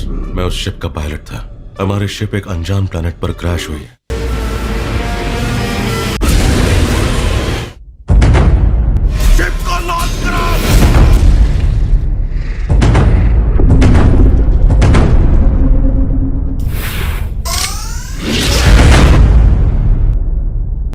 मैं उस शिप का पायलट था। हमारी शिप एक अनजान प्लैनेट पर क्रैश हुई। शिप को लॉन्च करो।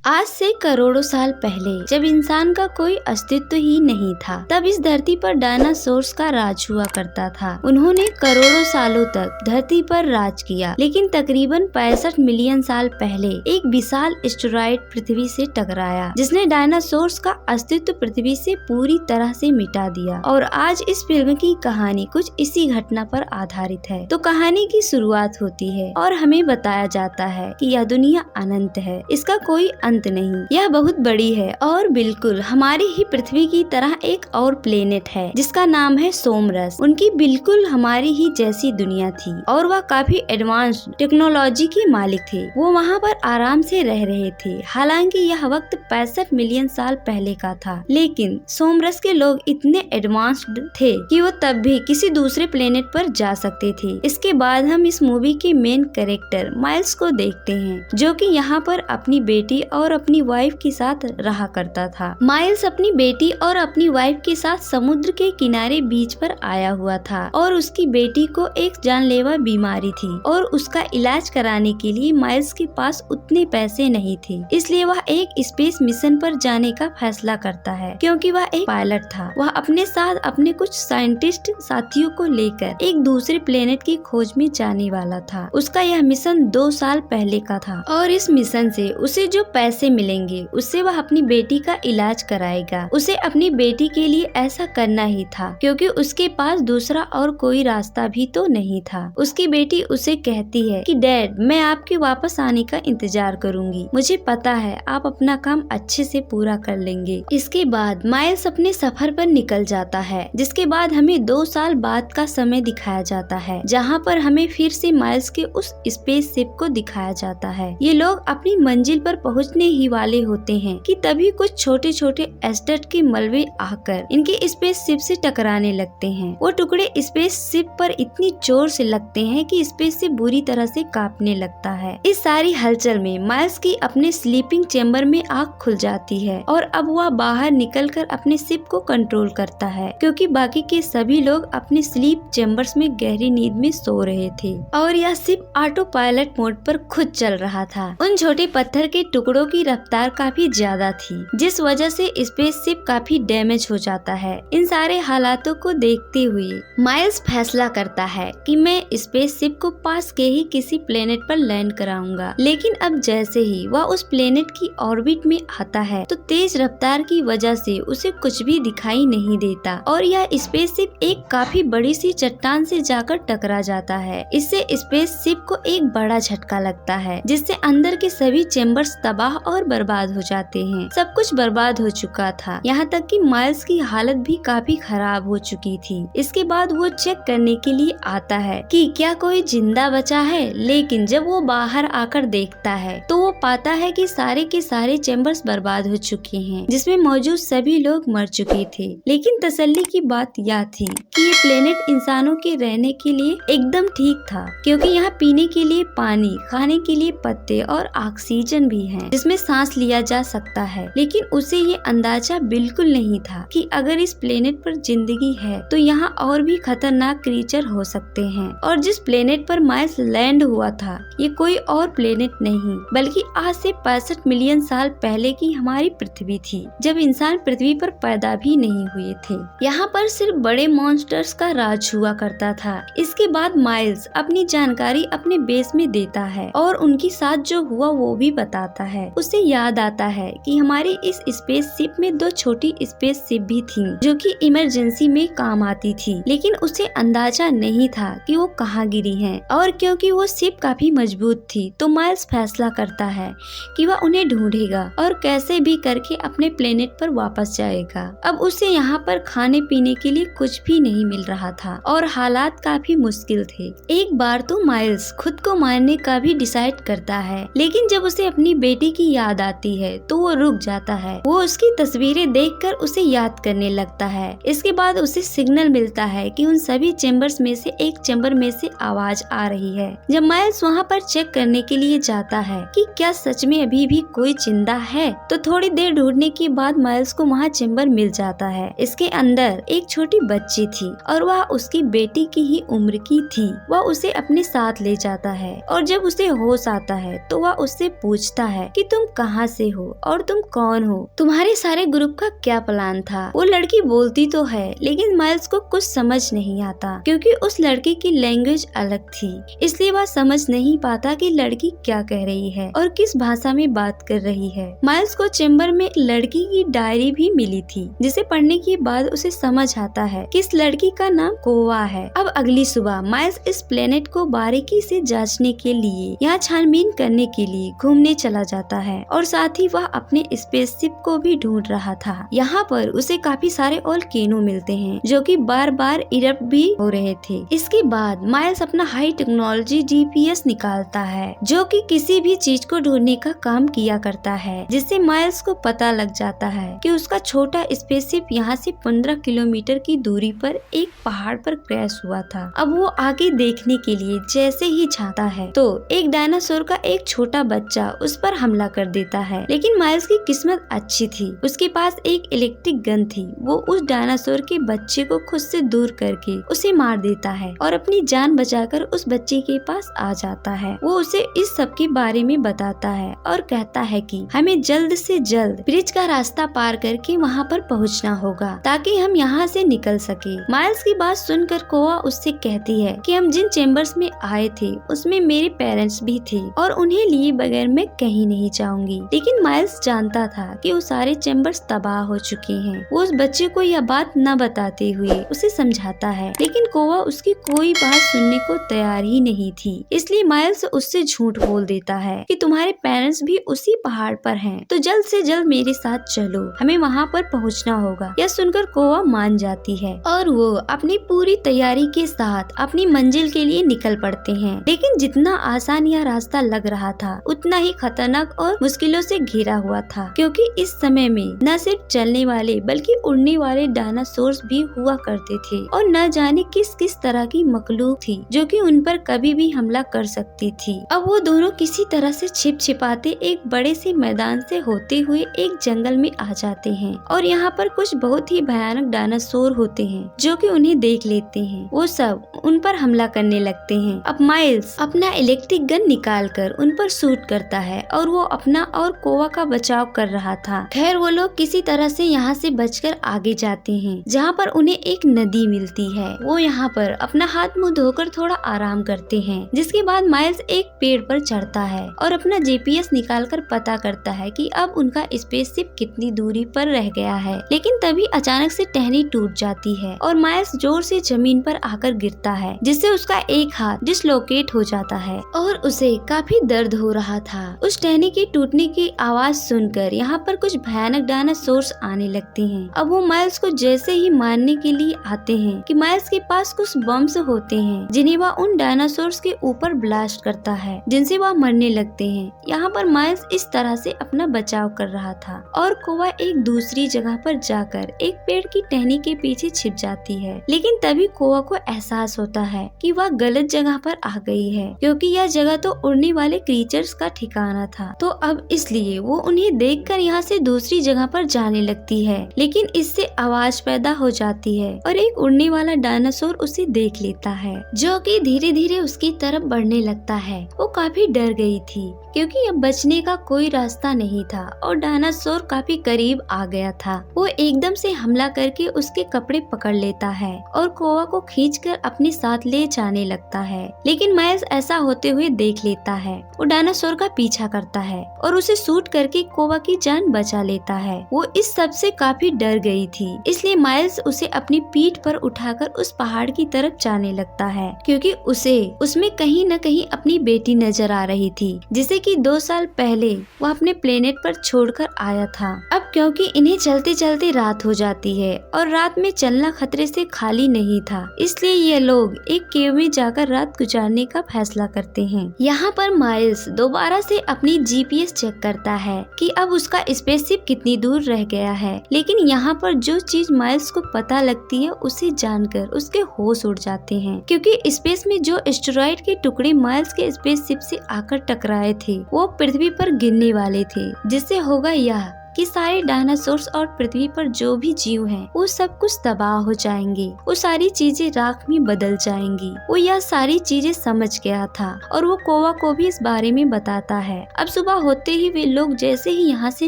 आज से करोड़ों साल पहले जब इंसान का कोई अस्तित्व ही नहीं था, तब इस धरती पर डायनासोर्स का राज हुआ करता था। उन्होंने करोड़ों सालों तक धरती पर राज किया, लेकिन तकरीबन 65 मिलियन साल पहले एक विशाल एस्टेरॉयड पृथ्वी से टकराया, जिसने डायनासोर्स का अस्तित्व पृथ्वी से पूरी तरह से मिटा दिया। और आज इस फिल्म की कहानी कुछ इसी घटना पर आधारित है। तो कहानी की शुरुआत होती है और हमें बताया जाता है कि यह दुनिया अनंत है, इसका कोई अंत नहीं, यह बहुत बड़ी है और बिल्कुल हमारी ही पृथ्वी की तरह एक और प्लेनेट है जिसका नाम है सोमरस। उनकी बिल्कुल हमारी ही जैसी दुनिया थी और वह काफी एडवांस्ड टेक्नोलॉजी की मालिक थे। वो वहाँ पर आराम से रह रहे थे। हालांकि यह वक्त 65 मिलियन साल पहले का था, लेकिन सोमरस के लोग इतने एडवांस्ड थे कि वो तब भी किसी दूसरे प्लेनेट पर जा सकते थे। इसके बाद हम इस मूवी के मेन कैरेक्टर माइल्स को देखते हैं, जो कि यहाँ पर अपनी बेटी और अपनी वाइफ के साथ रहा करता था। माइल्स अपनी बेटी और अपनी वाइफ के साथ समुद्र के किनारे बीच पर आया हुआ था और उसकी बेटी को एक जानलेवा बीमारी थी और उसका इलाज कराने के लिए माइल्स के पास उतने पैसे नहीं थे। इसलिए वह एक स्पेस मिशन पर जाने का फैसला करता है। क्योंकि वह एक पायलट था, वह अपने साथ अपने कुछ साइंटिस्ट साथियों को लेकर एक दूसरे प्लेनेट की खोज में जाने वाला था। उसका यह मिशन 2 साल पहले का था और इस मिशन से उसे जो पैसे मिलेंगे उससे वह अपनी बेटी का इलाज कराएगा। उसे अपनी बेटी के लिए ऐसा करना ही था, क्योंकि उसके पास दूसरा और कोई रास्ता भी तो नहीं था। उसकी बेटी उसे कहती है कि डैड, मैं आपके वापस आने का इंतजार करूंगी, मुझे पता है आप अपना काम अच्छे से पूरा कर लेंगे। इसके बाद माइल्स अपने सफर पर निकल जाता है, जिसके बाद हमें 2 साल बाद का समय दिखाया जाता है, जहाँ पर हमें फिर से माइल्स के उस स्पेस शिप को दिखाया जाता है। ये लोग अपनी मंजिल पर पहुँचने ही वाले होते हैं कि तभी कुछ छोटे छोटे एस्टेट के मलबे आकर इनके स्पेस शिप से टकराने लगते हैं। वो टुकड़े स्पेस शिप पर इतनी जोर से लगते हैं कि स्पेस शिप बुरी तरह से कांपने लगता है। इस सारी हलचल में माइल्स की अपने स्लीपिंग चेम्बर में आँख खुल जाती है और अब वह बाहर निकलकर अपने शिप को कंट्रोल करता है, क्योंकि बाकी के सभी लोग अपने स्लीप चेम्बर्स में गहरी नींद में सो रहे थे और यह शिप ऑटो पायलट मोड पर खुद चल रहा था। उन छोटे पत्थर के टुकड़ों की रफ्तार काफी ज्यादा थी, जिस वजह से स्पेसशिप काफी डैमेज हो जाता है। इन सारे हालातों को देखते हुए माइल्स फैसला करता है कि मैं स्पेसशिप को पास के ही किसी प्लेनेट पर लैंड कराऊंगा। लेकिन अब जैसे ही वह उस प्लेनेट की ऑर्बिट में आता है तो तेज रफ्तार की वजह से उसे कुछ भी दिखाई नहीं देता और यह स्पेसशिप एक काफी बड़ी सी चट्टान से जाकर टकरा जाता है। इससे स्पेसशिप को एक बड़ा झटका लगता है, जिससे अंदर के सभी चेम्बर्स तबाह और बर्बाद हो जाते हैं। सब कुछ बर्बाद हो चुका था, यहाँ तक कि माइल्स की हालत भी काफी खराब हो चुकी थी। इसके बाद वो चेक करने के लिए आता है कि क्या कोई जिंदा बचा है, लेकिन जब वो बाहर आकर देखता है तो वो पाता है कि सारे के सारे चेम्बर्स बर्बाद हो चुके हैं, जिसमें मौजूद सभी लोग मर चुके थे। लेकिन तसल्ली की बात यह थी कि ये प्लेनेट इंसानों के रहने के लिए एकदम ठीक था, क्योंकि यहाँ पीने के लिए पानी, खाने के लिए पत्ते और ऑक्सीजन भी है, जिसमें सांस लिया जा सकता है। लेकिन उसे ये अंदाजा बिल्कुल नहीं था कि अगर इस प्लेनेट पर जिंदगी है तो यहाँ और भी खतरनाक क्रीचर हो सकते हैं। और जिस प्लेनेट पर माइल्स लैंड हुआ था ये कोई और प्लेनेट नहीं बल्कि आज से 65 मिलियन साल पहले की हमारी पृथ्वी थी, जब इंसान पृथ्वी पर पैदा भी नहीं हुए थे। यहाँ पर सिर्फ बड़े मॉन्स्टर्स का राज हुआ करता था। इसके बाद माइल्स अपनी जानकारी अपने बेस में देता है और उनके साथ जो हुआ वो भी बताता है। उसे याद आता है कि हमारी इस स्पेस शिप में 2 छोटी स्पेस शिप भी थी जो कि इमरजेंसी में काम आती थी, लेकिन उसे अंदाजा नहीं था कि वो कहाँ गिरी हैं। और क्योंकि वो शिप काफी मजबूत थी तो माइल्स फैसला करता है कि वह उन्हें ढूंढेगा और कैसे भी करके अपने प्लेनेट पर वापस जाएगा। अब उसे यहाँ पर खाने पीने के लिए कुछ भी नहीं मिल रहा था और हालात काफी मुश्किल थे। एक बार तो माइल्स खुद को मारने का भी डिसाइड करता है, लेकिन जब उसे अपनी बेटी की याद आती होती है तो वो रुक जाता है। वो उसकी तस्वीरें देखकर उसे याद करने लगता है। इसके बाद उसे सिग्नल मिलता है कि उन सभी चेम्बर्स में से एक चेम्बर में से आवाज आ रही है। जब माइल्स वहाँ पर चेक करने के लिए जाता है कि क्या सच में अभी भी कोई जिंदा है, तो थोड़ी देर ढूंढने के बाद माइल्स को वहाँ चेम्बर मिल जाता है। इसके अंदर एक छोटी बच्ची थी और वह उसकी बेटी की ही उम्र की थी। वह उसे अपने साथ ले जाता है और जब उसे होश आता है तो वह उससे पूछता है कि तुम कहाँ से हो और तुम कौन हो, तुम्हारे सारे ग्रुप का क्या प्लान था। वो लड़की बोलती तो है लेकिन माइल्स को कुछ समझ नहीं आता क्योंकि उस लड़की की लैंग्वेज अलग थी, इसलिए वह समझ नहीं पाता कि लड़की क्या कह रही है और किस भाषा में बात कर रही है। माइल्स को चेम्बर में एक लड़की की डायरी भी मिली थी जिसे पढ़ने के बाद उसे समझ आता है कि इस लड़की का नाम कोवा है। अब अगली सुबह माइल्स इस प्लेनेट को बारीकी से जांचने के लिए यहाँ छानबीन करने के लिए घूमने चला जाता है और साथ ही वह अपने स्पेसशिप को भी ढूंढ रहा था। यहाँ पर उसे काफी सारे वोल्केनो मिलते हैं जो कि बार बार इरप्ट भी हो रहे थे। इसके बाद माइल्स अपना हाई टेक्नोलॉजी GPS निकालता है जो कि किसी भी चीज को ढूंढने का काम किया करता है, जिससे माइल्स को पता लग जाता है कि उसका छोटा स्पेसशिप यहाँ से 15 किलोमीटर की दूरी पर एक पहाड़ पर क्रैश हुआ था। अब वो आगे देखने के लिए जैसे ही जाता है तो एक डायनासोर का एक छोटा बच्चा उस पर हमला कर देता है, लेकिन माइल्स की किस्मत अच्छी थी, उसके पास एक इलेक्ट्रिक गन थी। वो उस डायनासोर के बच्चे को खुद से दूर करके उसे मार देता है और अपनी जान बचाकर उस बच्चे के पास आ जाता है। वो उसे इस सब के बारे में बताता है और कहता है कि हमें जल्द से जल्द ब्रिज का रास्ता पार करके वहाँ पर पहुँचना होगा ताकि हम यहाँ से निकल सके। माइल्स की बात सुनकर कोवा उससे कहती है कि हम जिन चेम्बर्स में आए थे उसमें मेरे पेरेंट्स भी थे और उन्हें लिए बगैर मैं कहीं नहीं जाऊंगी। लेकिन माइल्स जानता था कि वो सारे चेम्बर्स तबाह हो चुके हैं। वो उस बच्चे को यह बात न बताते हुए उसे समझाता है, लेकिन कोवा उसकी कोई बात सुनने को तैयार ही नहीं थी। इसलिए माइल्स उससे झूठ बोल देता है कि तुम्हारे पेरेंट्स भी उसी पहाड़ पर हैं, तो जल्द से जल्द मेरे साथ चलो, हमें वहाँ पर पहुँचना होगा। यह सुनकर कोवा मान जाती है और वो अपनी पूरी तैयारी के साथ अपनी मंजिल के लिए निकल पड़ते हैं। लेकिन जितना आसान यह रास्ता लग रहा था उतना ही खतरनाक और मुश्किलों से घिरा हुआ था, क्योंकि इस समय में न सिर्फ चलने वाले बल्कि उड़ने वाले डायनासोर्स भी हुआ करते थे और न जाने किस किस तरह की मखलूक थी जो कि उन पर कभी भी हमला कर सकती थी। अब वो दोनों किसी तरह से छिप छिपाते एक बड़े से मैदान से होते हुए एक जंगल में आ जाते हैं और यहाँ पर कुछ बहुत ही भयानक डायनासोर होते हैं जो कि उन्हें देख लेते हैं। वो सब उन पर हमला करने लगते हैं। अब माइल्स अपना इलेक्ट्रिक गन निकालकर उन पर शूट करता है और वो अपना और कोवा का बचाव कर रहा था। खैर वो लोग किसी तरह से यहाँ से बचकर आगे जाते हैं, जहाँ पर उन्हें एक नदी मिलती है। वो यहाँ पर अपना हाथ मुंह धोकर थोड़ा आराम करते हैं, जिसके बाद माइल्स एक पेड़ पर चढ़ता है और अपना GPS निकालकर पता करता है कि अब उनका स्पेसशिप कितनी दूरी पर रह गया है। लेकिन तभी अचानक से टहनी टूट जाती है और माइल्स जोर से जमीन पर आकर गिरता है, जिससे उसका एक हाथ डिसलोकेट हो जाता है और उसे काफी दर्द हो रहा था। उस टहनी के टूटने की आवाज सुनकर यहाँ पर कुछ भयानक डायनासोर्स आने लगते हैं। अब वो माइल्स को जैसे ही मारने के लिए आते हैं कि माइल्स के पास कुछ बम्स होते हैं जिन्हें वह उन डायनासोर्स के ऊपर ब्लास्ट करता है, जिनसे वह मरने लगते हैं। यहाँ पर माइल्स इस तरह से अपना बचाव कर रहा था और कोवा एक दूसरी जगह पर जाकर एक पेड़ की टहनी के पीछे छिप जाती है। लेकिन तभी कोवा को एहसास होता है कि वह गलत जगह पर आ गई है, क्योंकि यह जगह तो उड़ने वाले क्रीचर्स का ठिकाना था। तो अब इसलिए वो उन्हें देखकर यहाँ से दूसरी जगह पर जाने लगती है, लेकिन इससे आवाज पैदा हो जाती है और एक उड़ने वाला डायनासोर उसे देख लेता है, जो कि धीरे धीरे उसकी तरफ बढ़ने लगता है। वो काफी डर गई थी क्योंकि अब बचने का कोई रास्ता नहीं था और डायनासोर काफी करीब आ गया था। वो एकदम से हमला करके उसके कपड़े पकड़ लेता है और कोवा को खींचकर अपने साथ ले जाने लगता है। लेकिन माइल्स ऐसा होते हुए देख लेता है। वो डायनासोर का पीछा करता है और उसे शूट करके कोवा की जान बचा लेता है। वो इस सब से काफी डर गई थी, इसलिए माइल्स उसे अपनी पीठ पर उठाकर उस पहाड़ की तरफ जाने लगता है, क्योंकि उसे उसमें कहीं न कहीं अपनी बेटी नजर आ रही थी, जिसे कि 2 साल पहले वो अपने प्लेनेट पर छोड़कर आया था। अब क्योंकि इन्हें चलते चलते रात हो जाती है और रात में चलना खतरे से खाली नहीं था, इसलिए ये लोग एक केव में जाकर रात गुजारने का फैसला करते हैं। यहाँ पर माइल्स दोबारा से अपनी GPS चेक करता करता है कि अब उसका स्पेसशिप कितनी दूर रह गया है। लेकिन यहाँ पर जो चीज माइल्स को पता लगती है उसे जानकर उसके होश उड़ जाते हैं, क्योंकि स्पेस में जो एस्टेरॉइड के टुकड़े माइल्स के स्पेसशिप से आकर टकराए थे वो पृथ्वी पर गिरने वाले थे, जिससे होगा यह कि सारे डायनासोर्स और पृथ्वी पर जो भी जीव हैं वो सब कुछ तबाह हो जाएंगे, वो सारी चीजें राख में बदल जाएंगी। वो यह सारी चीजें समझ गया था और वो कोवा को भी इस बारे में बताता है। अब सुबह होते ही वे लोग जैसे ही यहाँ से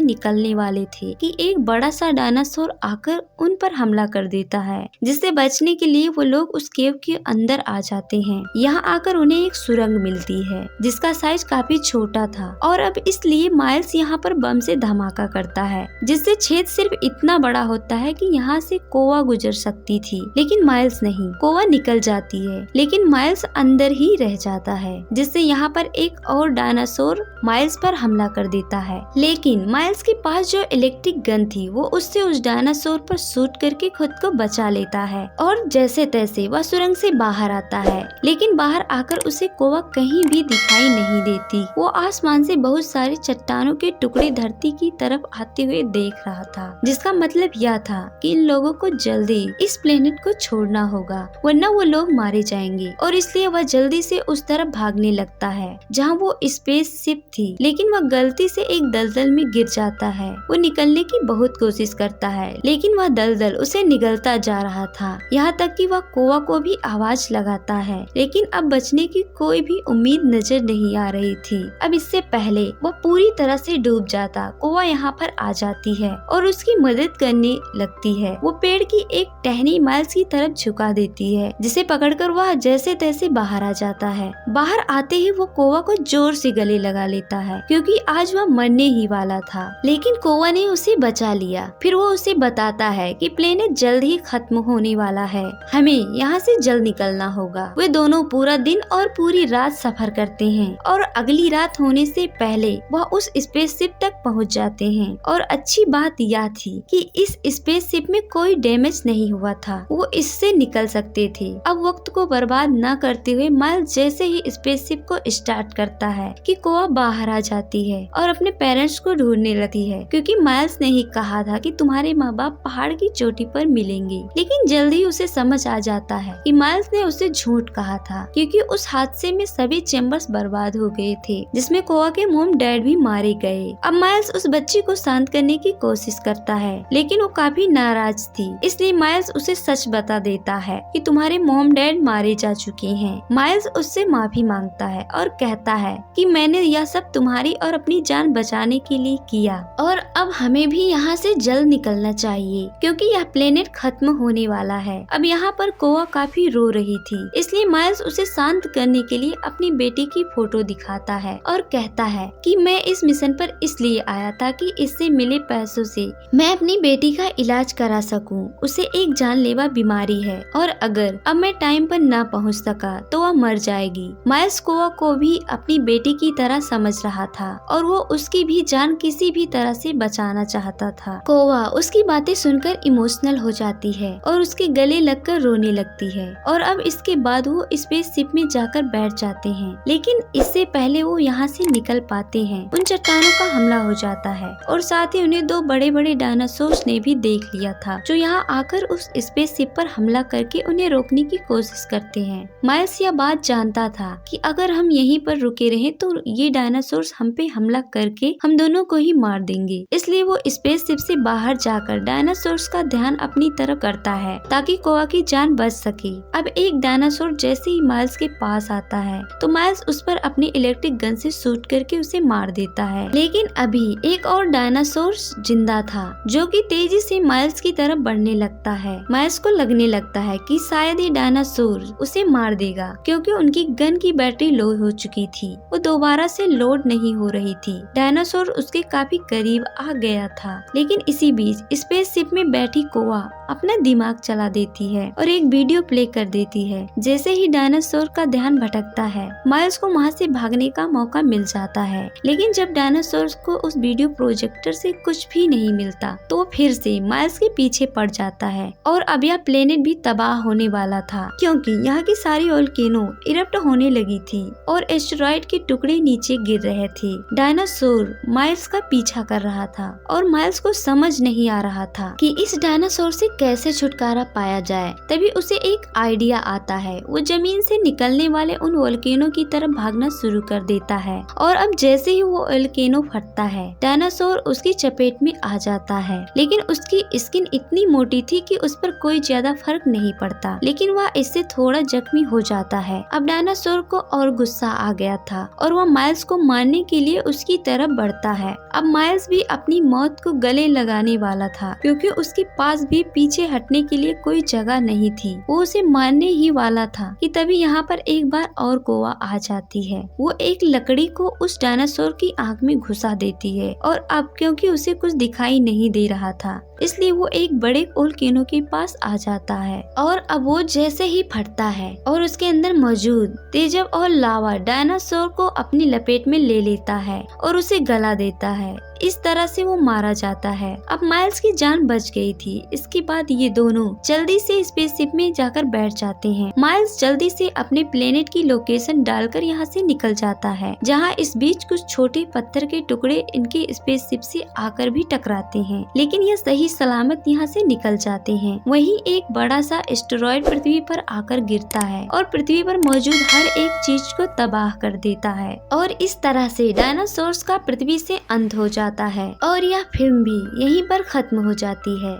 निकलने वाले थे कि एक बड़ा सा डायनासोर आकर उन पर हमला कर देता है, जिससे बचने के लिए वो लोग उस केव के अंदर आ जाते हैं। यहाँ आकर उन्हें एक सुरंग मिलती है जिसका साइज काफी छोटा था और अब इसलिए माइल्स यहाँ पर बम से धमाका करता है, जिससे छेद सिर्फ इतना बड़ा होता है कि यहाँ से कोवा गुजर सकती थी, लेकिन माइल्स नहीं। कोवा निकल जाती है लेकिन माइल्स अंदर ही रह जाता है, जिससे यहाँ पर एक और डायनासोर माइल्स पर हमला कर देता है। लेकिन माइल्स के पास जो इलेक्ट्रिक गन थी वो उससे उस डायनासोर पर शूट करके खुद को बचा लेता है और जैसे तैसे वह सुरंग से बाहर आता है। लेकिन बाहर आकर उसे कोवा कहीं भी दिखाई नहीं देती। वो आसमान से बहुत सारे चट्टानों के टुकड़े धरती की तरफ आते हुए देख रहा था, जिसका मतलब यह था कि इन लोगों को जल्दी इस प्लेनेट को छोड़ना होगा, वरना वो लोग मारे जाएंगे। और इसलिए वह जल्दी से उस तरफ भागने लगता है जहाँ वो स्पेसशिप थी। लेकिन वह गलती से एक दलदल में गिर जाता है। वो निकलने की बहुत कोशिश करता है लेकिन वह दलदल उसे निगलता जा रहा था, यहाँ तक कि वह कोवा को भी आवाज लगाता है। लेकिन अब बचने की कोई भी उम्मीद नजर नहीं आ रही थी। अब इससे पहले वह पूरी तरह से डूब जाता, कोवा यहाँ पर आ जाती है और उसकी मदद करने लगती है। वो पेड़ की एक टहनी माइल्स की तरफ झुका देती है, जिसे पकड़कर वह जैसे तैसे बाहर आ जाता है। बाहर आते ही वो कोवा को जोर से गले लगा लेता है, क्योंकि आज वह मरने ही वाला था। लेकिन कोवा ने उसे बचा लिया। फिर वो उसे बताता है कि प्लेनेट जल्द ही खत्म होने वाला है, हमें यहाँ से जल्द निकलना होगा। वे दोनों पूरा दिन और पूरी रात सफर करते हैं और अगली रात होने से पहले वह उस स्पेसशिप तक पहुँच जाते हैं। और अच्छी बात यह थी कि इस स्पेसशिप में कोई डैमेज नहीं हुआ था, वो इससे निकल सकते थे। अब वक्त को बर्बाद न करते हुए माइल्स जैसे ही स्पेसशिप को स्टार्ट करता है कि कोवा बाहर आ जाती है और अपने पेरेंट्स को ढूंढने लगती है, क्योंकि माइल्स ने ही कहा था कि तुम्हारे माँ बाप पहाड़ की चोटी पर मिलेंगे। लेकिन जल्दी उसे समझ आ जाता है कि माइल्स ने उसे झूठ कहा था, क्योंकि उस हादसे में सभी चैम्बर्स बर्बाद हो गए थे, जिसमें कोवा के मॉम डैड भी मारे गए। अब माइल्स उस बच्ची को शांत करने की कोशिश करता है, लेकिन वो काफी नाराज थी। इसलिए माइल्स उसे सच बता देता है कि तुम्हारे मॉम डैड मारे जा चुके हैं। माइल्स उससे माफी मांगता है और कहता है कि मैंने यह सब तुम्हारी और अपनी जान बचाने के लिए किया और अब हमें भी यहाँ से जल्द निकलना चाहिए, क्योंकि यह प्लेनेट खत्म होने वाला है। अब यहाँ पर कोवा काफी रो रही थी, इसलिए माइल्स उसे शांत करने के लिए अपनी बेटी की फोटो दिखाता है और कहता है कि मैं इस मिशन पर इसलिए आया था कि इससे मिले पैसों से मैं अपनी बेटी का इलाज करा सकूं। उसे एक जानलेवा बीमारी है और अगर अब मैं टाइम पर ना पहुंच सका तो वह मर जाएगी। माइल्स कोवा को भी अपनी बेटी की तरह समझ रहा था और वो उसकी भी जान किसी भी तरह से बचाना चाहता था। कोवा उसकी बातें सुनकर इमोशनल हो जाती है और उसके गले लगकर रोने लगती है और अब इसके बाद वो स्पेसशिप में जाकर बैठ जाते हैं। लेकिन इससे पहले वो यहाँ से निकल पाते हैं, उन चट्टानों का हमला हो जाता है और साथ ही उन्हें दो बड़े बड़े डायनासोर्स ने भी देख लिया था, जो यहाँ आकर उस स्पेसशिप पर हमला करके उन्हें रोकने की कोशिश करते हैं। माइल्स यह बात जानता था कि अगर हम यहीं पर रुके रहे तो ये डायनासोर्स हम पे हमला करके हम दोनों को ही मार देंगे। इसलिए वो स्पेसशिप से बाहर जाकर डायनासोर्स का ध्यान अपनी तरफ करता है ताकि कोवा की जान बच सके। अब एक डायनासोर जैसे ही माइल्स के पास आता है तो माइल्स उस पर अपनी इलेक्ट्रिक गन से शूट करके उसे मार देता है। लेकिन अभी एक और डायनासोर जिंदा था, जो कि तेजी से माइल्स की तरफ बढ़ने लगता है। माइल्स को लगने लगता है कि शायद ये डायनासोर उसे मार देगा, क्योंकि उनकी गन की बैटरी लो हो चुकी थी, वो दोबारा से लोड नहीं हो रही थी। डायनासोर उसके काफी करीब आ गया था। लेकिन इसी बीच स्पेसशिप में बैठी कोवा अपना दिमाग चला देती है और एक वीडियो प्ले कर देती है। जैसे ही डायनासोर का ध्यान भटकता है, माइल्स को वहाँ से भागने का मौका मिल जाता है। लेकिन जब डायनासोर को उस वीडियो प्रोजेक्टर डायरेक्टर से कुछ भी नहीं मिलता तो वो फिर से माइल्स के पीछे पड़ जाता है और अब यह प्लेनेट भी तबाह होने वाला था क्योंकि यहाँ की सारी वोल्केनो इरप्ट होने लगी थी और एस्टेरॉइड के टुकड़े नीचे गिर रहे थे। डायनासोर माइल्स का पीछा कर रहा था और माइल्स को समझ नहीं आ रहा था कि इस डायनासोर से कैसे छुटकारा पाया जाए। तभी उसे एक आइडिया आता है। वो जमीन से निकलने वाले उन वोल्केनो की तरफ भागना शुरू कर देता है और अब जैसे ही वो वोल्केनो फटता है डायनासोर उसकी चपेट में आ जाता है, लेकिन उसकी स्किन इतनी मोटी थी कि उस पर कोई ज्यादा फर्क नहीं पड़ता, लेकिन वह इससे थोड़ा जख्मी हो जाता है। अब डायनासोर को और गुस्सा आ गया था और वह माइल्स को मारने के लिए उसकी तरफ बढ़ता है। अब माइल्स भी अपनी मौत को गले लगाने वाला था क्योंकि उसके पास भी पीछे हटने के लिए कोई जगह नहीं थी। वो उसे मारने ही वाला था कि तभी यहाँ पर एक बार और कोवा आ जाती है। वो एक लकड़ी को उस डायनासोर की आंख में घुसा देती है और अब क्योंकि उसे कुछ दिखाई नहीं दे रहा था इसलिए वो एक बड़े वोल्केनो के पास आ जाता है और अब वो जैसे ही फटता है और उसके अंदर मौजूद तेजब और लावा डायनासोर को अपनी लपेट में ले लेता है और उसे गला देता है। इस तरह से वो मारा जाता है। अब माइल्स की जान बच गई थी। इसके बाद ये दोनों जल्दी से स्पेसशिप में जाकर बैठ जाते हैं। माइल्स जल्दी से अपने प्लेनेट की लोकेशन डालकर यहाँ से निकल जाता है, जहाँ इस बीच कुछ छोटे पत्थर के टुकड़े इनके स्पेसशिप से आकर भी टकराते हैं, लेकिन ये सही सलामत यहाँ से निकल जाते हैं। वहीं एक बड़ा सा एस्टेरॉइड पृथ्वी पर आकर गिरता है और पृथ्वी पर मौजूद हर एक चीज को तबाह कर देता है और इस तरह से डायनासोर्स का पृथ्वी से अंत हो जाता है और यह फिल्म भी यहीं पर खत्म हो जाती है।